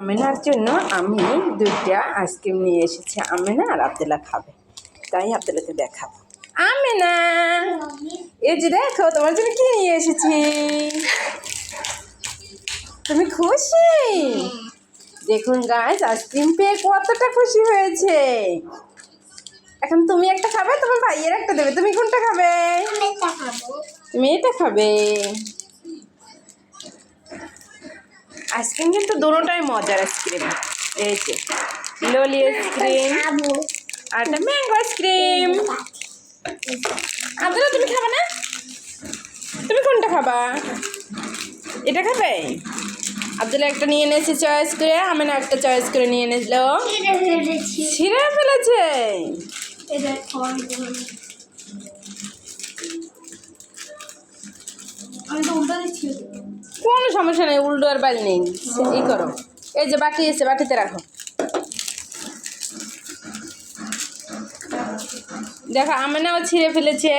আমেনার জন্য আমি দুইটা আইসক্রিম নিয়ে এসেছি। আমেনা আর আবদুল্লাহ খাবে, তাই আবদুল্লাহকে দেখাবো। আমেনা, এই যে দেখো তোমার জন্য কি নিয়ে এসেছি। তুমি খুশি? দেখুন গাইস, আইসক্রিম পেয়ে কতটা খুশি হয়েছে। এখন তুমি একটা খাবে, তোমার ভাইয়ের একটা দেবে। তুমি কোনটা খাবে? তুমি এটা খাবে। আইসক্রিম কিন্তু দুটোটাই মজার আইসক্রিম। এই যে ললি আইসক্রিম আর একটা ম্যাঙ্গো আইসক্রিম। আবদুল্লাহ তুমি খাবে না? তুমি কোনটা খাবা? এটা খাবে? আবদুল্লাহ একটা নিয়ে এনেছে চয়েস করে, আমেনা একটা চয়েস করে নিয়ে এনেছিল। ছিঁড়ে ফেলেছে। কোনো সমস্যা নেই, উল্টো আর বাল নেই। এই করো, এই যে বাটি এসে বাটিতে রাখো। দেখো আমেনাও ছিঁড়ে ফেলেছে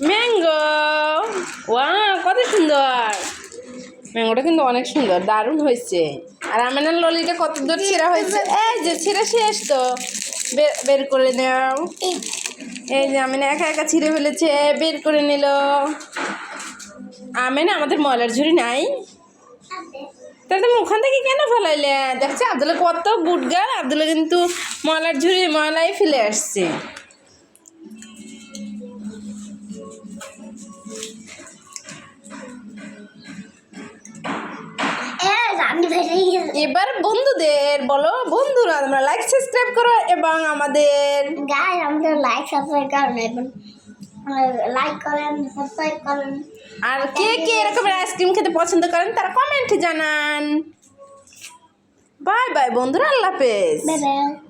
ম্যাঙ্গো। ওয়াও, কত সুন্দর! ম্যাঙ্গোটা কিন্তু অনেক সুন্দর, দারুণ হয়েছে। আর আমেনার ললিটা কত দূর ছিঁড়া হয়েছে। এই যে ছিঁড়ে শেষ তো, বের করে নাও। এই যে আমেনা একা একা ছিঁড়ে ফেলেছে, বের করে নিল। আমেনা, আমাদের ময়লার ঝুড়ি নাই? তাহলে তুমি ওখান থেকে কেন ফেলাইলে? দেখছি আবদুল্লাহ কত গুটগার। আবদুল্লাহ কিন্তু ময়লার ঝুড়ি ময়লাই ফেলে আসছে। এবার বন্ধুদের বলো, বন্ধুরা তোমরা লাইক সাবস্ক্রাইব করো এবং আমাদের লাইক সাবস্ক্রাইব করেন এবং লাইক করেন, সাবস্ক্রাইব করেন। আর কে কে এরকমের আইসক্রিম খেতে পছন্দ করেন তারা কমেন্টে জানান। বাই বাই বন্ধুরা, আল্লাহ হাফেজ। Bye bye.